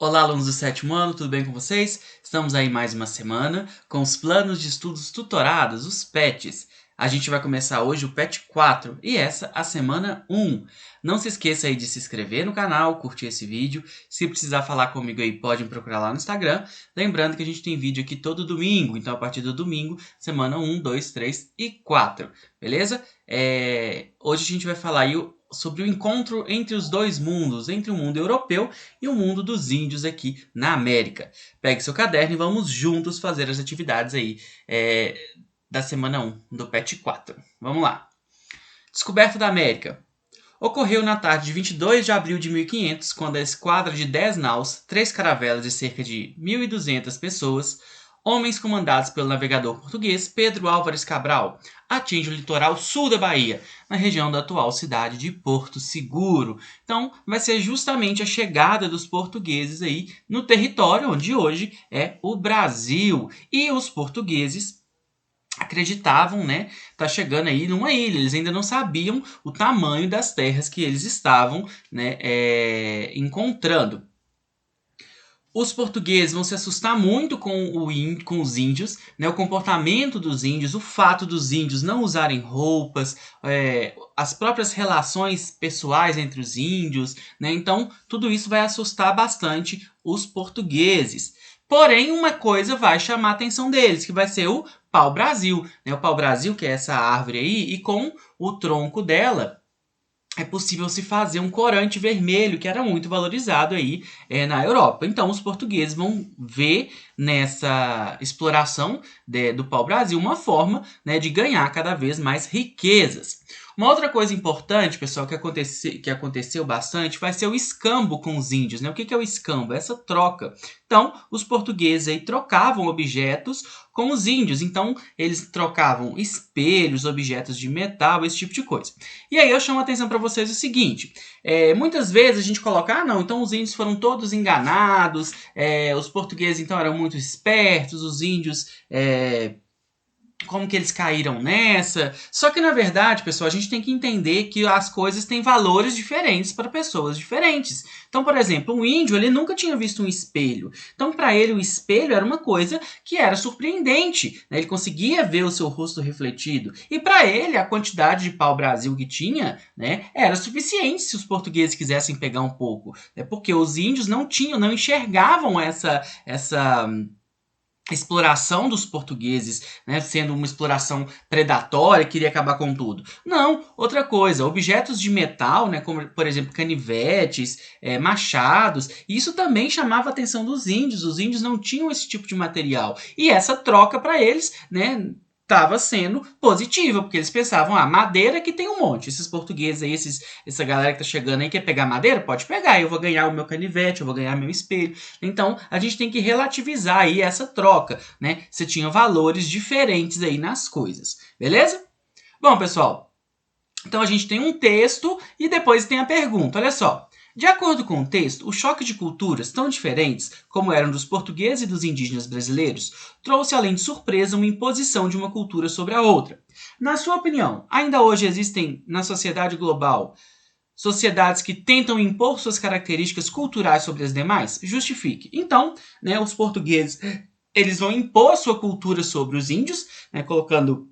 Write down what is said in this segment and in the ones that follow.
Olá, alunos do sétimo ano, tudo bem com vocês? Estamos aí mais uma semana com os planos de estudos tutorados, os PETs. A gente vai começar hoje o PET 4 e essa a semana 1. Não se esqueça aí de se inscrever no canal, curtir esse vídeo. Se precisar falar comigo aí, pode me procurar lá no Instagram. Lembrando que a gente tem vídeo aqui todo domingo, então a partir do domingo, semana 1, 2, 3 e 4, beleza? Hoje a gente vai falar aí sobre o encontro entre os dois mundos, entre o mundo europeu e o mundo dos índios aqui na América. Pegue seu caderno e vamos juntos fazer as atividades aí da semana 1 do PET 4. Vamos lá. Descoberta da América. Ocorreu na tarde de 22 de abril de 1500, quando a esquadra de 10 naus, 3 caravelas de cerca de 1.200 pessoas, homens comandados pelo navegador português Pedro Álvares Cabral, atinge o litoral sul da Bahia, na região da atual cidade de Porto Seguro. Então, vai ser justamente a chegada dos portugueses aí no território onde hoje é o Brasil. E os portugueses acreditavam, né, tá chegando aí numa ilha. Eles ainda não sabiam o tamanho das terras que eles estavam, né, encontrando. Os portugueses vão se assustar muito com os índios, né? O comportamento dos índios, o fato dos índios não usarem roupas, as próprias relações pessoais entre os índios, né? Então, tudo isso vai assustar bastante os portugueses. Porém, uma coisa vai chamar a atenção deles, que vai ser o pau-brasil, né? O pau-brasil, que é essa árvore aí, e com o tronco dela é possível se fazer um corante vermelho, que era muito valorizado aí na Europa. Então, os portugueses vão ver nessa exploração do pau-brasil uma forma, né, de ganhar cada vez mais riquezas. Uma outra coisa importante, pessoal, que aconteceu bastante, vai ser o escambo com os índios, né? O que é o escambo? Essa troca. Então, os portugueses aí trocavam objetos com os índios. Então, eles trocavam espelhos, objetos de metal, esse tipo de coisa. E aí eu chamo a atenção para vocês o seguinte, muitas vezes a gente coloca, não, então os índios foram todos enganados, os portugueses então eram muito espertos, os índios, como que eles caíram nessa? Só que, na verdade, pessoal, a gente tem que entender que as coisas têm valores diferentes para pessoas diferentes. Então, por exemplo, um índio, ele nunca tinha visto um espelho. Então, para ele, o espelho era uma coisa que era surpreendente, né? Ele conseguia ver o seu rosto refletido. E para ele, a quantidade de pau-brasil que tinha, né, era suficiente se os portugueses quisessem pegar um pouco. Porque os índios não enxergavam essa exploração dos portugueses, né, sendo uma exploração predatória, que iria acabar com tudo. Não, outra coisa, objetos de metal, né, como por exemplo canivetes, machados, isso também chamava a atenção dos índios. Os índios não tinham esse tipo de material e essa troca para eles, né, estava sendo positiva, porque eles pensavam, madeira que tem um monte. Esses portugueses aí, essa galera que tá chegando aí, quer pegar madeira? Pode pegar, eu vou ganhar o meu canivete, eu vou ganhar meu espelho. Então, a gente tem que relativizar aí essa troca, né? Você tinha valores diferentes aí nas coisas, beleza? Bom, pessoal, então a gente tem um texto e depois tem a pergunta, olha só. De acordo com o texto, o choque de culturas tão diferentes, como eram dos portugueses e dos indígenas brasileiros, trouxe além de surpresa uma imposição de uma cultura sobre a outra. Na sua opinião, ainda hoje existem na sociedade global sociedades que tentam impor suas características culturais sobre as demais? Justifique. Então, né, os portugueses eles vão impor sua cultura sobre os índios, né, colocando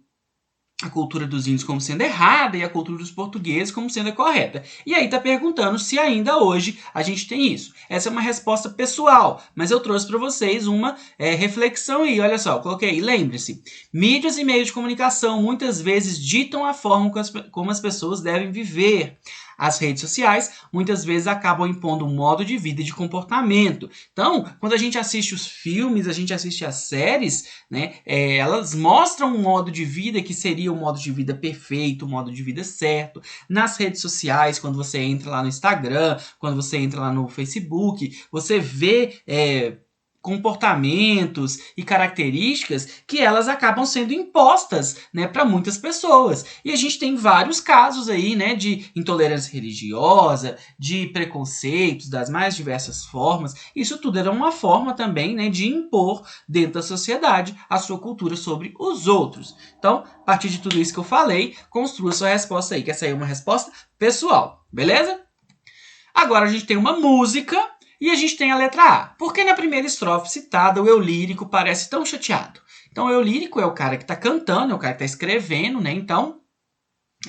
a cultura dos índios como sendo errada e a cultura dos portugueses como sendo a correta. E aí tá perguntando se ainda hoje a gente tem isso. Essa é uma resposta pessoal, mas eu trouxe para vocês uma reflexão aí. Olha só, eu coloquei aí, lembre-se, mídias e meios de comunicação muitas vezes ditam a forma como as pessoas devem viver. As redes sociais muitas vezes acabam impondo um modo de vida e de comportamento. Então, quando a gente assiste os filmes, a gente assiste as séries, né, elas mostram um modo de vida que seria o modo de vida perfeito, o modo de vida certo. Nas redes sociais, quando você entra lá no Instagram, quando você entra lá no Facebook, você vê comportamentos e características que elas acabam sendo impostas, né, para muitas pessoas. E a gente tem vários casos aí, né, de intolerância religiosa, de preconceitos das mais diversas formas. Isso tudo era uma forma também, né, de impor dentro da sociedade a sua cultura sobre os outros. Então, a partir de tudo isso que eu falei, construa sua resposta aí, que essa aí é uma resposta pessoal, beleza? Agora a gente tem uma música E a gente tem a letra A. Por que na primeira estrofe citada o eu lírico parece tão chateado? Então, o eu lírico é o cara que está cantando, é o cara que está escrevendo, né? Então,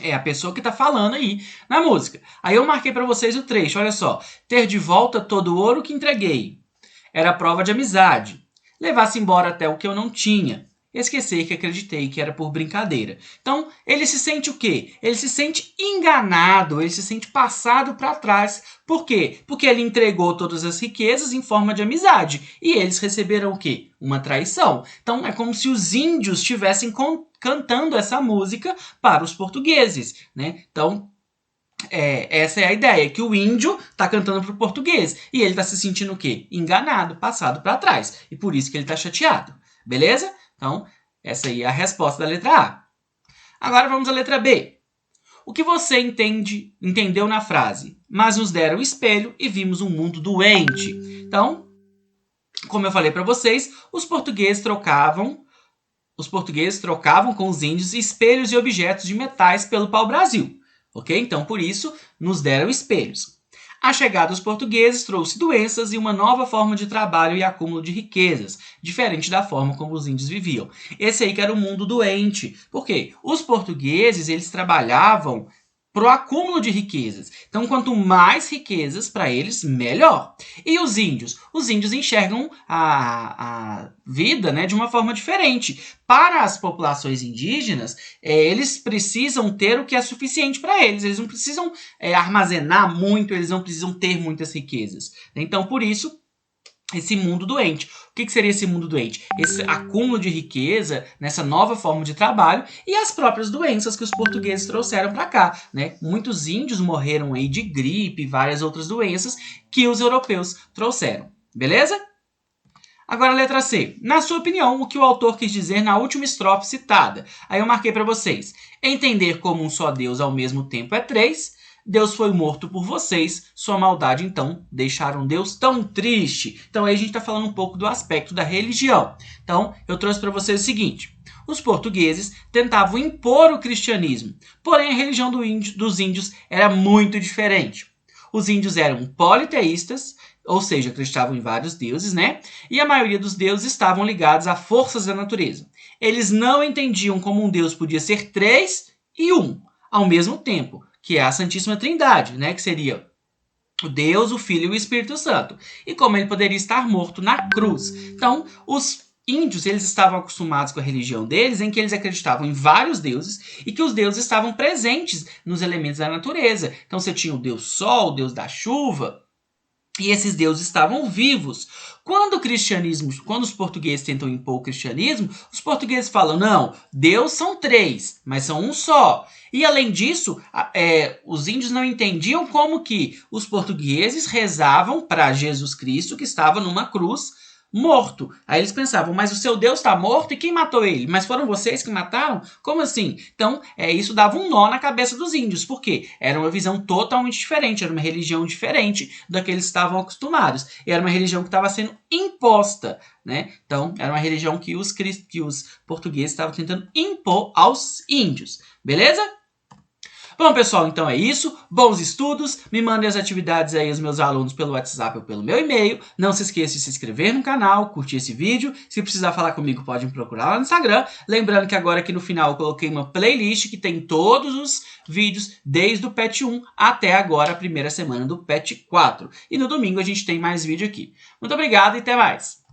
é a pessoa que está falando aí na música. Aí eu marquei para vocês o trecho, olha só. Ter de volta todo o ouro que entreguei. Era prova de amizade. Levasse embora até o que eu não tinha. Esquecer que acreditei que era por brincadeira. Então, ele se sente o quê? Ele se sente enganado, ele se sente passado para trás. Por quê? Porque ele entregou todas as riquezas em forma de amizade. E eles receberam o quê? Uma traição. Então, é como se os índios estivessem cantando essa música para os portugueses, né? Então, essa é a ideia, que o índio está cantando para o português. E ele está se sentindo o quê? Enganado, passado para trás. E por isso que ele está chateado. Beleza? Então, essa aí é a resposta da letra A. Agora vamos à letra B. O que você entendeu na frase? Mas nos deram o espelho e vimos um mundo doente. Então, como eu falei para vocês, os portugueses trocavam com os índios espelhos e objetos de metais pelo pau-brasil. Ok? Então, por isso, nos deram espelhos. A chegada dos portugueses trouxe doenças e uma nova forma de trabalho e acúmulo de riquezas, diferente da forma como os índios viviam. Esse aí que era o mundo doente. Por quê? Os portugueses, eles trabalhavam para o acúmulo de riquezas. Então, quanto mais riquezas para eles, melhor. E os índios? Os índios enxergam a vida, né, de uma forma diferente. Para as populações indígenas, eles precisam ter o que é suficiente para eles. Eles não precisam armazenar muito, eles não precisam ter muitas riquezas. Então, por isso, esse mundo doente. O que seria esse mundo doente? Esse acúmulo de riqueza nessa nova forma de trabalho e as próprias doenças que os portugueses trouxeram para cá, né? Muitos índios morreram aí de gripe e várias outras doenças que os europeus trouxeram. Beleza? Agora a letra C. Na sua opinião, o que o autor quis dizer na última estrofe citada? Aí eu marquei para vocês. Entender como um só Deus ao mesmo tempo é três. Deus foi morto por vocês, sua maldade, então, deixaram Deus tão triste. Então, aí a gente está falando um pouco do aspecto da religião. Então, eu trouxe para vocês o seguinte. Os portugueses tentavam impor o cristianismo, porém a religião dos índios era muito diferente. Os índios eram politeístas, ou seja, acreditavam em vários deuses, né? E a maioria dos deuses estavam ligados a forças da natureza. Eles não entendiam como um Deus podia ser três e um, ao mesmo tempo, que é a Santíssima Trindade, né? Que seria o Deus, o Filho e o Espírito Santo. E como ele poderia estar morto na cruz. Então, os índios, eles estavam acostumados com a religião deles, em que eles acreditavam em vários deuses e que os deuses estavam presentes nos elementos da natureza. Então, você tinha o Deus Sol, o Deus da chuva, e esses deuses estavam vivos. Quando os portugueses tentam impor o cristianismo, os portugueses falam, não, Deus são três, mas são um só. E além disso, os índios não entendiam como que os portugueses rezavam para Jesus Cristo, que estava numa cruz, morto. Aí eles pensavam, mas o seu Deus está morto e quem matou ele? Mas foram vocês que mataram? Como assim? Então, isso dava um nó na cabeça dos índios. Por quê? Era uma visão totalmente diferente, era uma religião diferente da que eles estavam acostumados. E era uma religião que estava sendo imposta, né? Então, era uma religião que os portugueses estavam tentando impor aos índios. Beleza? Bom, pessoal, então é isso. Bons estudos. Me mandem as atividades aí os meus alunos pelo WhatsApp ou pelo meu e-mail. Não se esqueça de se inscrever no canal, curtir esse vídeo. Se precisar falar comigo, pode me procurar lá no Instagram. Lembrando que agora aqui no final eu coloquei uma playlist que tem todos os vídeos desde o PET 1 até agora, a primeira semana do PET 4. E no domingo a gente tem mais vídeo aqui. Muito obrigado e até mais!